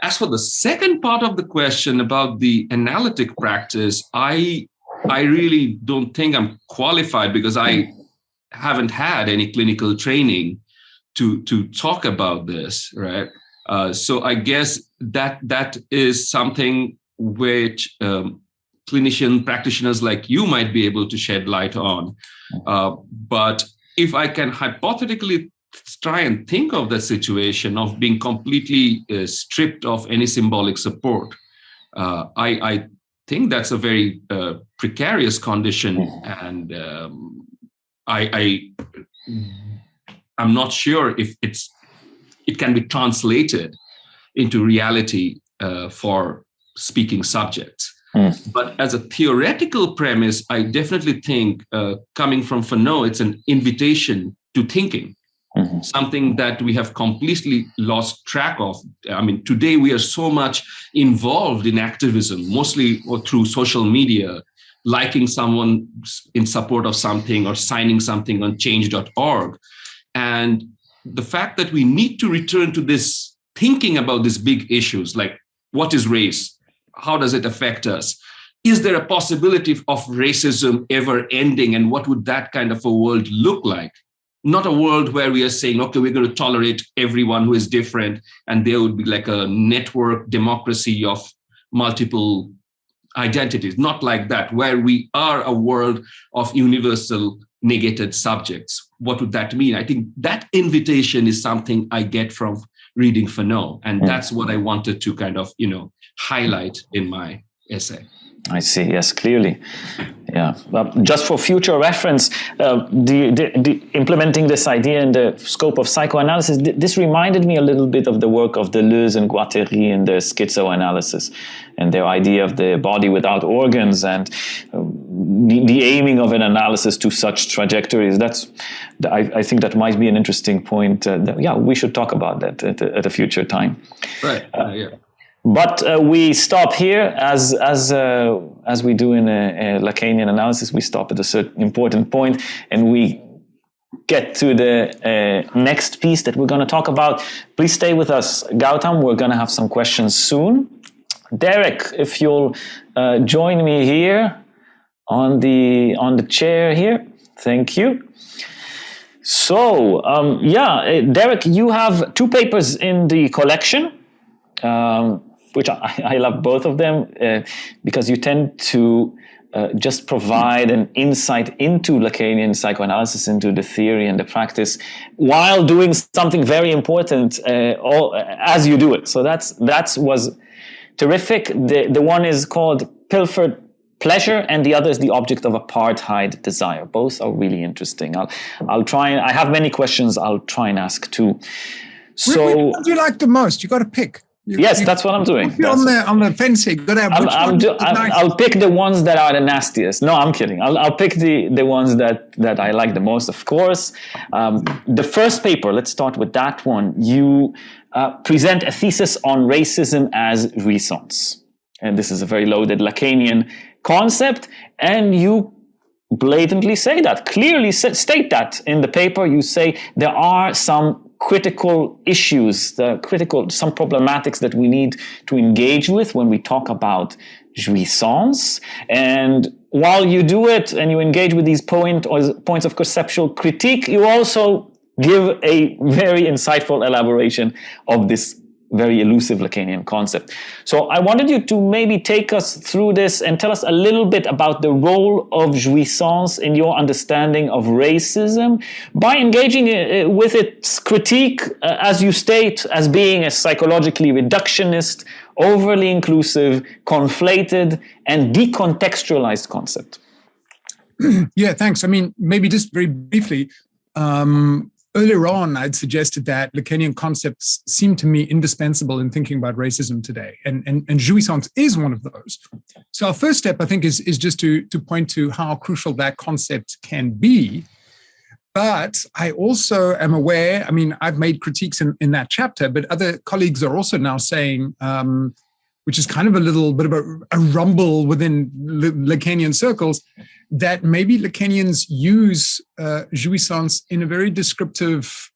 As for the second part of the question about the analytic practice, I really don't think I'm qualified, because I haven't had any clinical training to talk about this, right? So I guess that is something which clinician practitioners like you might be able to shed light on. But if I can hypothetically try and think of the situation of being completely stripped of any symbolic support, I think that's a very precarious condition, and I'm not sure if it can be translated into reality for speaking subjects. But as a theoretical premise, I definitely think, coming from Fanon, it's an invitation to thinking, something that we have completely lost track of. I mean, today we are so much involved in activism, mostly through social media, liking someone in support of something or signing something on change.org. And the fact that we need to return to this thinking about these big issues, like what is race? How does it affect us? Is there a possibility of racism ever ending? And what would that kind of a world look like? Not a world where we are saying, okay, we're going to tolerate everyone who is different, and there would be like a network democracy of multiple identities. Not like that, where we are a world of universal negated subjects. What would that mean? I think that invitation is something I get from reading Fanon, and that's what I wanted to kind of, highlight in my essay. I see. Yes, clearly. Yeah. Just for future reference, implementing this idea in the scope of psychoanalysis, this reminded me a little bit of the work of Deleuze and Guattari in their schizoanalysis and their idea of the body without organs. And the aiming of an analysis to such trajectories. I think that might be an interesting point. We should talk about that at a future time. Right. Yeah. But we stop here, as we do in a Lacanian analysis. We stop at a certain important point, and we get to the next piece that we're going to talk about. Please stay with us, Gautam. We're going to have some questions soon. Derek, if you'll join me here on the chair here. Thank you. So, Derek, you have 2 papers in the collection. Which I love both of them because you tend to just provide an insight into Lacanian psychoanalysis, into the theory and the practice, while doing something very important as you do it. So that was terrific. The one is called Pilfered Pleasure, and the other is The Object of Apartheid Desire. Both are really interesting. I'll try. I have many questions. I'll try and ask too. So, which ones do you like the most? You got to pick. That's what I'm doing. On the fence here, got to have I'll pick the ones that are the nastiest. No, I'm kidding. I'll pick the ones that I like the most, of course. The first paper, let's start with that one. You present a thesis on racism as jouissance. And this is a very loaded Lacanian concept. And you blatantly say that, clearly state that in the paper. You say there are some critical issues, some problematics that we need to engage with when we talk about jouissance. And while you do it and you engage with these points of conceptual critique, you also give a very insightful elaboration of this very elusive Lacanian concept. So I wanted you to maybe take us through this and tell us a little bit about the role of jouissance in your understanding of racism by engaging with its critique, as you state, as being a psychologically reductionist, overly inclusive, conflated, and decontextualized concept. Yeah, thanks. I mean, maybe just very briefly, earlier on, I'd suggested that Lacanian concepts seem to me indispensable in thinking about racism today, and jouissance is one of those. So our first step, I think, is just to point to how crucial that concept can be. But I also am aware, I mean, I've made critiques in that chapter, but other colleagues are also now saying, which is kind of a little bit of a rumble within Lacanian circles, that maybe Lacanians use jouissance in a very descriptive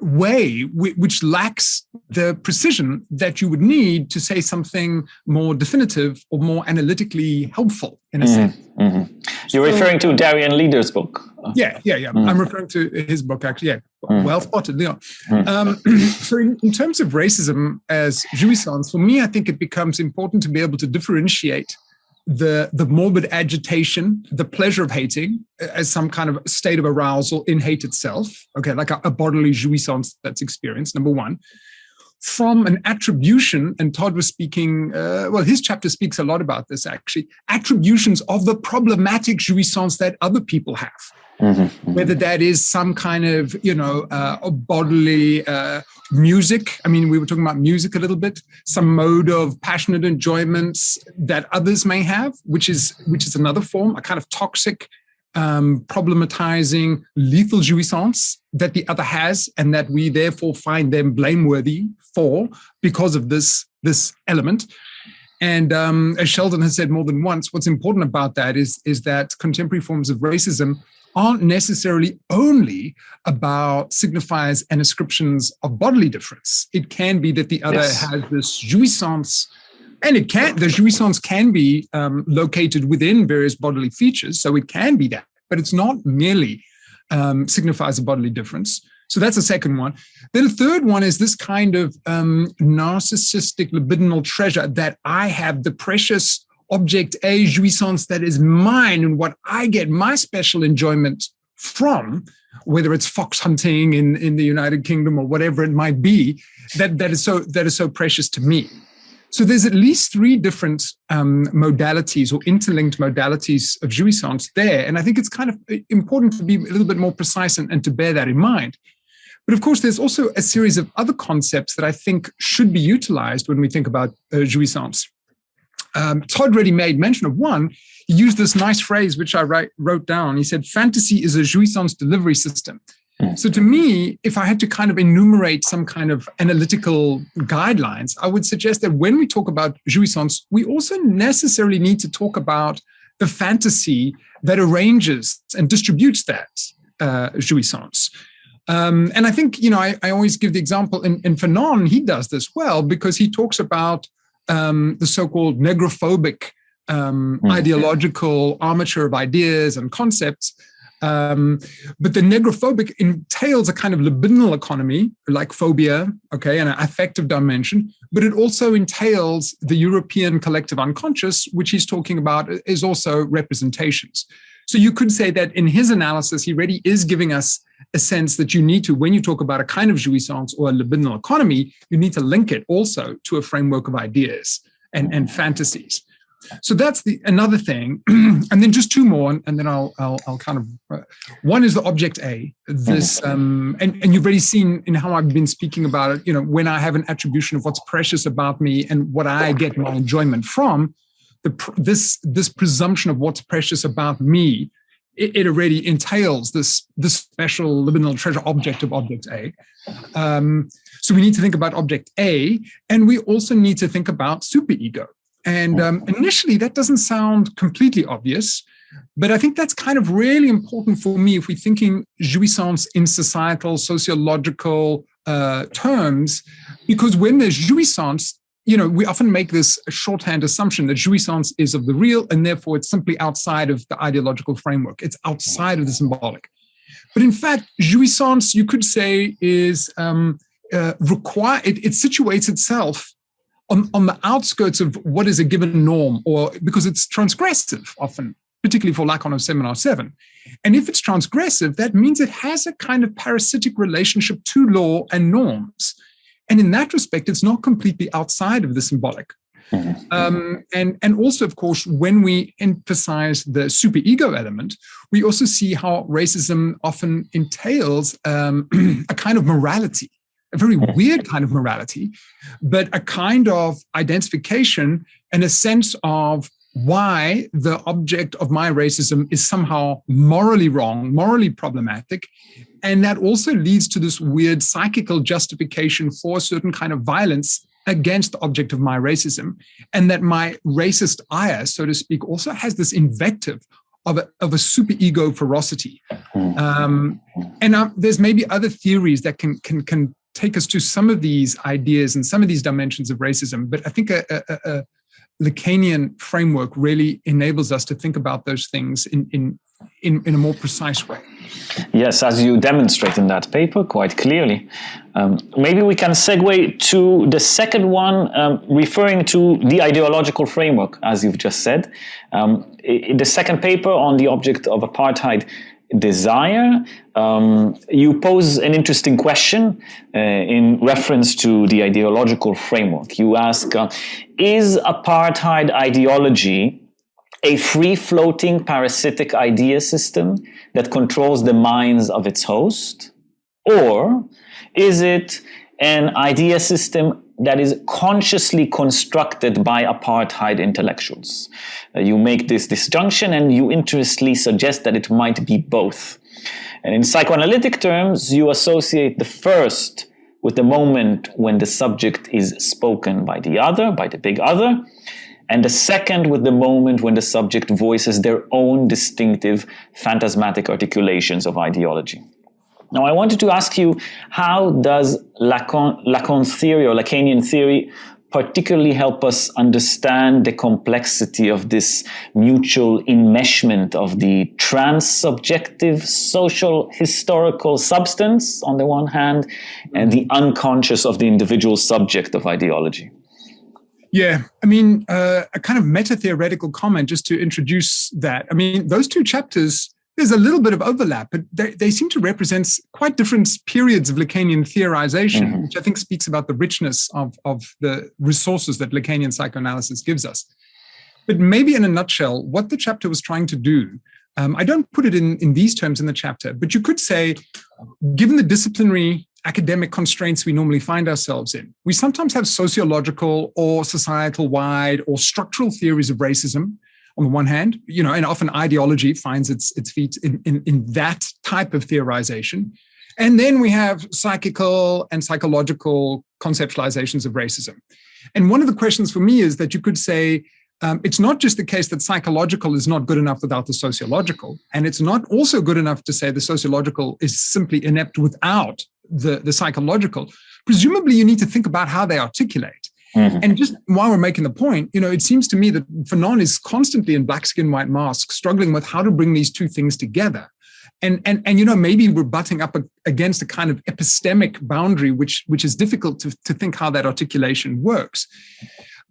way, which lacks the precision that you would need to say something more definitive or more analytically helpful, in a sense. Mm-hmm. You're referring to Darian Leader's book. Yeah. I'm referring to his book, actually. Yeah, well spotted, Leon. So in terms of racism as jouissance, for me, I think it becomes important to be able to differentiate the morbid agitation, the pleasure of hating as some kind of state of arousal in hate itself, okay, like a bodily jouissance that's experienced, number one, from an attribution, and Todd was speaking, his chapter speaks a lot about this actually, attributions of the problematic jouissance that other people have. Mm-hmm. Whether that is some kind of, bodily music. I mean, we were talking about music a little bit, some mode of passionate enjoyments that others may have, which is another form, a kind of toxic, problematizing, lethal jouissance that the other has, and that we therefore find them blameworthy for because of this element. And as Sheldon has said more than once, what's important about that is that contemporary forms of racism aren't necessarily only about signifiers and ascriptions of bodily difference. It can be that the other has this jouissance, and the jouissance can be located within various bodily features, so it can be that, but it's not merely signifies a bodily difference. So that's the second one. Then the third one is this kind of narcissistic libidinal treasure that I have, the precious object A jouissance that is mine and what I get my special enjoyment from, whether it's fox hunting in the United Kingdom or whatever it might be, that is so precious to me. So there's at least 3 different modalities or interlinked modalities of jouissance there. And I think it's kind of important to be a little bit more precise and to bear that in mind. But of course, there's also a series of other concepts that I think should be utilized when we think about jouissance. Todd already made mention of one. He used this nice phrase, which I wrote down. He said, fantasy is a jouissance delivery system. So to me, if I had to kind of enumerate some kind of analytical guidelines, I would suggest that when we talk about jouissance, we also necessarily need to talk about the fantasy that arranges and distributes that jouissance. And I think, I always give the example, and Fanon, he does this well, because he talks about the so-called negrophobic ideological armature of ideas and concepts. But the negrophobic entails a kind of libidinal economy, like phobia, and an affective dimension, but it also entails the European collective unconscious, which he's talking about is also representations. So you could say that in his analysis, he really is giving us a sense that you need to, when you talk about a kind of jouissance or a libidinal economy, you need to link it also to a framework of ideas and fantasies. So that's another thing. And then just two more, and then I'll kind of, one is the object A. This, and you've already seen in how I've been speaking about it, when I have an attribution of what's precious about me and what I get my enjoyment from, this presumption of what's precious about me, it already entails this special libidinal treasure object of object A. So we need to think about object A, and we also need to think about superego. And initially, that doesn't sound completely obvious, but I think that's kind of really important for me if we're thinking jouissance in societal, sociological terms, because when there's jouissance, we often make this shorthand assumption that jouissance is of the real, and therefore it's simply outside of the ideological framework. It's outside of the symbolic. But in fact, jouissance, you could say, is it situates itself on the outskirts of what is a given norm, or because it's transgressive often, particularly for Lacan of Seminar 7. And if it's transgressive, that means it has a kind of parasitic relationship to law and norms. And in that respect, it's not completely outside of the symbolic. And also, of course, when we emphasize the superego element, we also see how racism often entails a kind of morality, a very weird kind of morality, but a kind of identification and a sense of why the object of my racism is somehow morally wrong, morally problematic. And that also leads to this weird psychical justification for a certain kind of violence against the object of my racism. And that my racist ire, so to speak, also has this invective of a superego ferocity. And there's maybe other theories that can take us to some of these ideas and some of these dimensions of racism. But I think a Lacanian framework really enables us to think about those things in a more precise way. Yes, as you demonstrate in that paper quite clearly. Maybe we can segue to the second one, referring to the ideological framework, as you've just said. The second paper on the object of apartheid desire, you pose an interesting question in reference to the ideological framework. You ask, is apartheid ideology a free-floating parasitic idea system that controls the minds of its host? Or is it an idea system that is consciously constructed by apartheid intellectuals? You make this disjunction and you interestingly suggest that it might be both. And in psychoanalytic terms, you associate the first with the moment when the subject is spoken by the other, by the big other, and the second with the moment when the subject voices their own distinctive phantasmatic articulations of ideology. Now, I wanted to ask you, how does Lacan theory or Lacanian theory particularly help us understand the complexity of this mutual enmeshment of the trans-subjective social historical substance on the one hand, and the unconscious of the individual subject of ideology? Yeah, I mean, a kind of meta-theoretical comment just to introduce that. I mean, those two chapters, there's a little bit of overlap, but they seem to represent quite different periods of Lacanian theorization, which I think speaks about the richness of the resources that Lacanian psychoanalysis gives us. But maybe in a nutshell, what the chapter was trying to do, I don't put it in these terms in the chapter, but you could say, given the disciplinary academic constraints we normally find ourselves in. We sometimes have sociological or societal-wide or structural theories of racism on the one hand, and often ideology finds its feet in that type of theorization. And then we have psychical and psychological conceptualizations of racism. And one of the questions for me is that you could say, it's not just the case that psychological is not good enough without the sociological, and it's not also good enough to say the sociological is simply inept without the psychological. Presumably, you need to think about how they articulate. Mm-hmm. And just while we're making the point, it seems to me that Fanon is constantly in black skin, white mask, struggling with how to bring these two things together. And maybe we're butting up against a kind of epistemic boundary, which is difficult to think how that articulation works.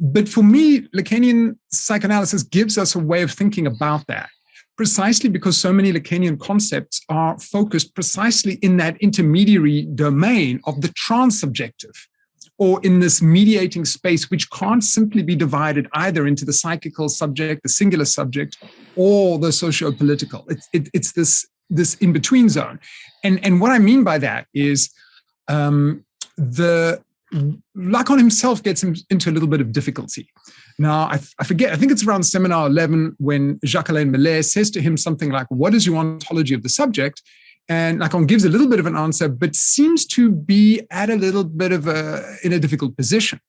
But for me, Lacanian psychoanalysis gives us a way of thinking about that, precisely because so many Lacanian concepts are focused precisely in that intermediary domain of the transsubjective, or in this mediating space, which can't simply be divided either into the psychical subject, the singular subject, or the socio-political. It's this in-between zone. And what I mean by that is Lacan himself gets into a little bit of difficulty. Now, I forget, I think it's around Seminar 11 when Jacques-Alain Millet says to him something like, what is your ontology of the subject? And Lacan gives a little bit of an answer, but seems to be at a little bit of in a difficult position.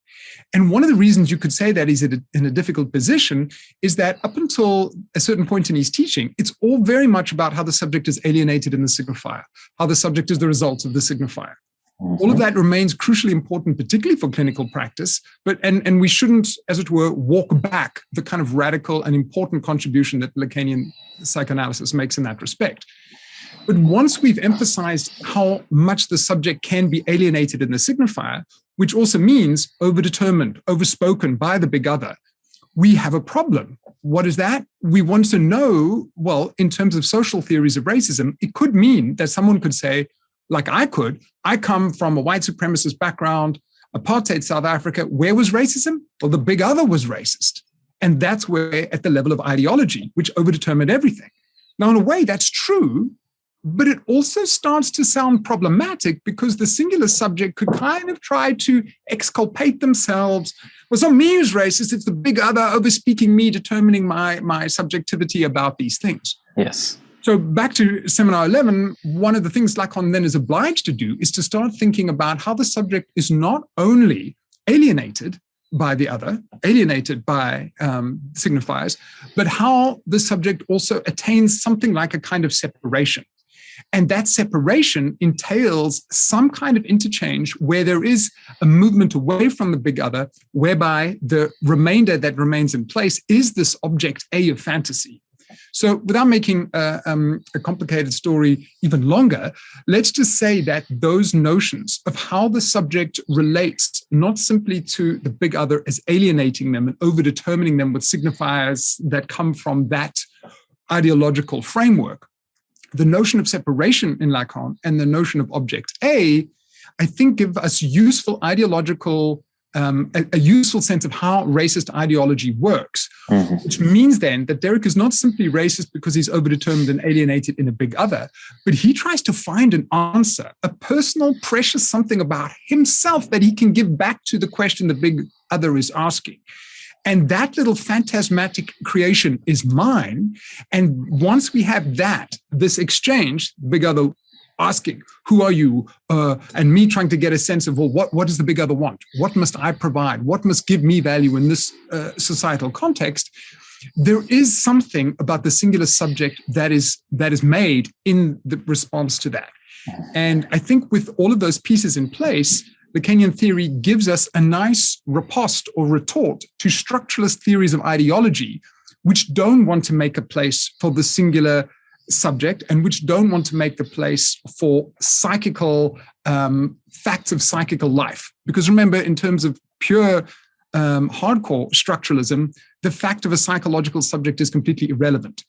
And one of the reasons you could say that he's in a difficult position is that up until a certain point in his teaching, it's all very much about how the subject is alienated in the signifier, how the subject is the result of the signifier. All of that remains crucially important, particularly for clinical practice, and we shouldn't, as it were, walk back the kind of radical and important contribution that Lacanian psychoanalysis makes in that respect. But once we've emphasized how much the subject can be alienated in the signifier, which also means overdetermined, overspoken by the big other, we have a problem. What is that? We want to know, well, in terms of social theories of racism, it could mean that someone could say, like I come from a white supremacist background, apartheid South Africa. Where was racism? Well, the big other was racist. And that's where, at the level of ideology, which overdetermined everything. Now, in a way, that's true, but it also starts to sound problematic because the singular subject could kind of try to exculpate themselves. Well, it's not me who's racist, it's the big other overspeaking me, determining my subjectivity about these things. Yes. So back to Seminar 11, one of the things Lacan then is obliged to do is to start thinking about how the subject is not only alienated by the other, alienated by signifiers, but how the subject also attains something like a kind of separation. And that separation entails some kind of interchange where there is a movement away from the big other, whereby the remainder that remains in place is this object A of fantasy. So without making a complicated story even longer, let's just say that those notions of how the subject relates not simply to the big other as alienating them and overdetermining them with signifiers that come from that ideological framework, the notion of separation in Lacan and the notion of object A, I think give us useful ideological a useful sense of how racist ideology works, which means then that Derek is not simply racist because he's overdetermined and alienated in a big other, but he tries to find an answer, a personal, precious something about himself that he can give back to the question the big other is asking. And that little phantasmatic creation is mine. And once we have that, this exchange, big other asking, who are you? And me trying to get a sense of, well, what does the big other want? What must I provide? What must give me value in this societal context? There is something about the singular subject that is made in the response to that. And I think with all of those pieces in place, Lacanian theory gives us a nice riposte or retort to structuralist theories of ideology, which don't want to make a place for the singular subject and which don't want to make the place for psychical facts of psychical life. Because remember, in terms of pure hardcore structuralism, the fact of a psychological subject is completely irrelevant.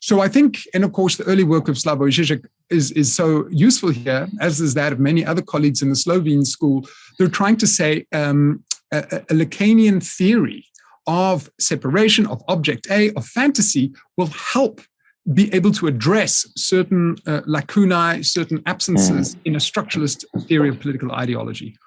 So I think, and of course, the early work of Slavoj Žižek is so useful here, as is that of many other colleagues in the Slovene school. They're trying to say a Lacanian theory of separation, of object A, of fantasy, will help be able to address certain lacunae, certain absences in a structuralist theory of political ideology.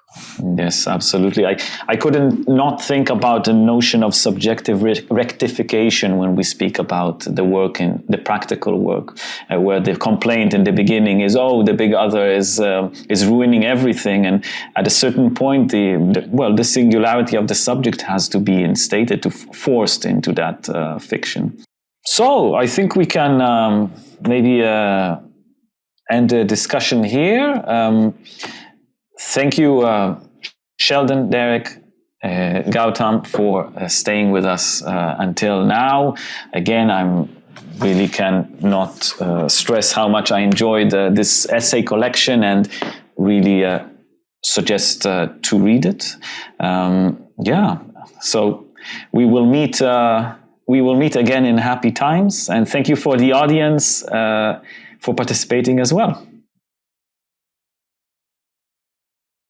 Yes, absolutely. I couldn't not think about the notion of subjective rectification when we speak about the work in the practical work, where the complaint in the beginning is, oh, the big other is ruining everything, and at a certain point, the singularity of the subject has to be instated, forced into that fiction. So I think we can maybe end the discussion here. Thank you, Sheldon, Derek, Gautam, for staying with us until now. Again, I really cannot stress how much I enjoyed this essay collection, and really suggest to read it. So we will meet again in happy times, and thank you for the audience for participating as well.